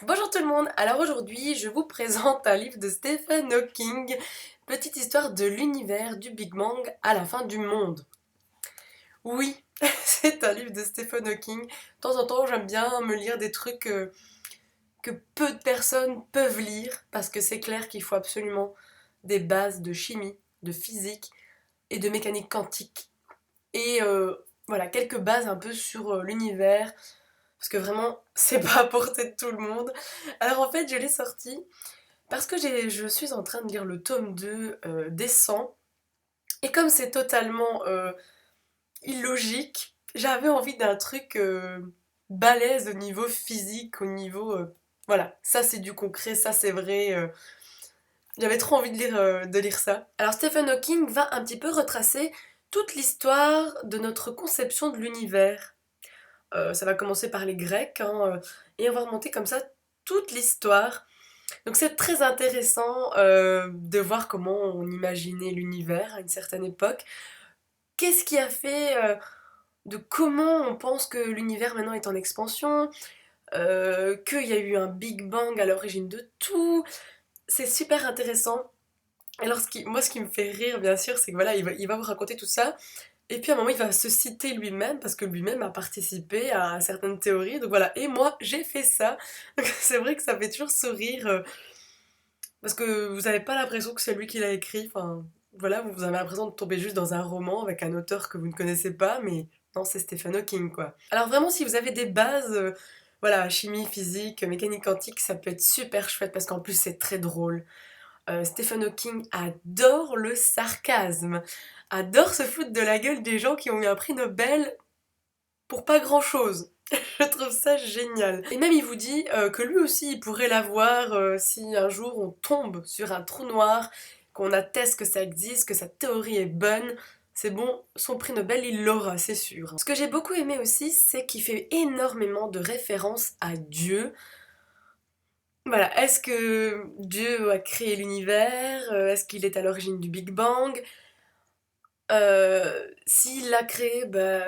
Bonjour tout le monde, alors aujourd'hui je vous présente un livre de Stephen Hawking, petite histoire de l'univers du Big Bang à la fin du monde. Oui, c'est un livre de Stephen Hawking. De temps en temps j'aime bien me lire des trucs que peu de personnes peuvent lire parce que c'est clair qu'il faut absolument des bases de chimie, de physique et de mécanique quantique. Et voilà, quelques bases un peu sur l'univers, parce que vraiment c'est pas à portée de tout le monde. Alors en fait je l'ai sorti parce que je suis en train de lire le tome 2 des 100, et comme c'est totalement illogique, j'avais envie d'un truc balèze au niveau physique, au niveau... voilà, ça c'est du concret, ça c'est vrai. J'avais trop envie de lire ça. Alors Stephen Hawking va un petit peu retracer toute l'histoire de notre conception de l'univers. Ça va commencer par les Grecs, hein, et on va remonter comme ça toute l'histoire. Donc c'est très intéressant de voir comment on imaginait l'univers à une certaine époque. Qu'est-ce qui a fait de comment on pense que l'univers maintenant est en expansion, qu'il y a eu un Big Bang à l'origine de tout. C'est super intéressant. Alors moi ce qui me fait rire bien sûr, c'est que voilà, il va vous raconter tout ça. Et puis à un moment il va se citer lui-même parce que lui-même a participé à certaines théories. Donc voilà, et moi j'ai fait ça. Donc c'est vrai que ça fait toujours sourire. Parce que vous n'avez pas l'impression que c'est lui qui l'a écrit, enfin voilà, vous avez l'impression de tomber juste dans un roman avec un auteur que vous ne connaissez pas, mais non, c'est Stephen Hawking quoi. Alors vraiment, si vous avez des bases, voilà, chimie, physique, mécanique quantique, ça peut être super chouette parce qu'en plus c'est très drôle. Stephen Hawking adore le sarcasme, adore se foutre de la gueule des gens qui ont eu un prix Nobel pour pas grand chose. Je trouve ça génial. Et même il vous dit que lui aussi il pourrait l'avoir si un jour on tombe sur un trou noir, qu'on atteste que ça existe, que sa théorie est bonne. C'est bon, son prix Nobel il l'aura, c'est sûr. Ce que j'ai beaucoup aimé aussi, c'est qu'il fait énormément de références à Dieu. Voilà, est-ce que Dieu a créé l'univers? Est-ce qu'il est à l'origine du Big Bang? S'il l'a créé, bah,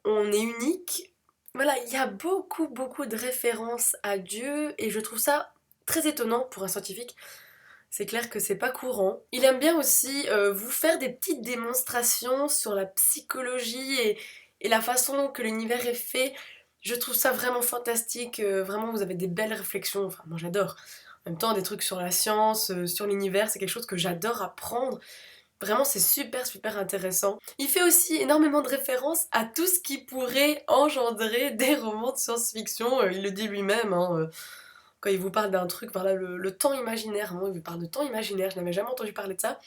on est unique. Voilà, il y a beaucoup de références à Dieu et je trouve ça très étonnant pour un scientifique. C'est clair que c'est pas courant. Il aime bien aussi vous faire des petites démonstrations sur la psychologie et la façon que l'univers est fait. Je trouve ça vraiment fantastique. Vraiment, vous avez des belles réflexions. Enfin, moi j'adore. En même temps, des trucs sur la science, sur l'univers, c'est quelque chose que j'adore apprendre. Vraiment, c'est super intéressant. Il fait aussi énormément de références à tout ce qui pourrait engendrer des romans de science-fiction. Il le dit lui-même, hein, quand il vous parle d'un truc, voilà, le temps imaginaire. Hein, il vous parle de temps imaginaire, je n'avais jamais entendu parler de ça.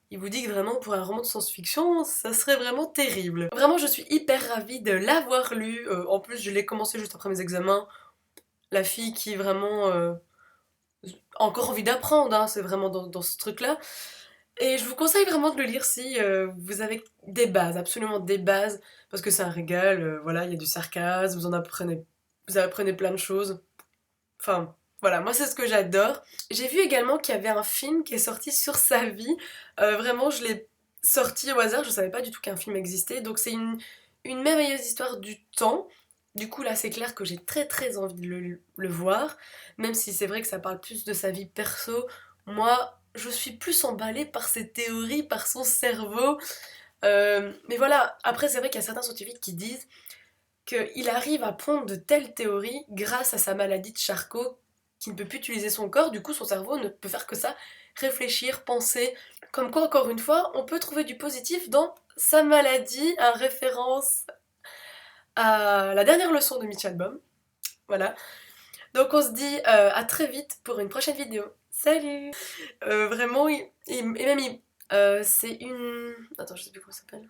Il vous dit que vraiment, pour un roman de science-fiction, ça serait vraiment terrible. Vraiment, je suis hyper ravie de l'avoir lu. En plus, je l'ai commencé juste après mes examens. La fille qui vraiment... a encore envie d'apprendre, hein, c'est vraiment dans ce truc-là. Et je vous conseille vraiment de le lire si vous avez des bases, absolument des bases, parce que c'est un régal, voilà, il y a du sarcasme, vous apprenez plein de choses. Enfin, voilà, moi c'est ce que j'adore. J'ai vu également qu'il y avait un film qui est sorti sur sa vie. Vraiment, je l'ai sorti au hasard, je savais pas du tout qu'un film existait. Donc c'est une merveilleuse histoire du temps. Du coup, là, c'est clair que j'ai très envie de le voir, même si c'est vrai que ça parle plus de sa vie perso. Moi, je suis plus emballée par ses théories, par son cerveau. Mais voilà, après, c'est vrai qu'il y a certains scientifiques qui disent qu'il arrive à pondre de telles théories grâce à sa maladie de Charcot, qui ne peut plus utiliser son corps, du coup son cerveau ne peut faire que ça, réfléchir, penser. Comme quoi, encore une fois, on peut trouver du positif dans sa maladie, en référence à la dernière leçon de Mitch Albom. Voilà. Donc on se dit à très vite pour une prochaine vidéo. Salut. Vraiment, et même c'est une... Attends, je sais plus comment ça s'appelle.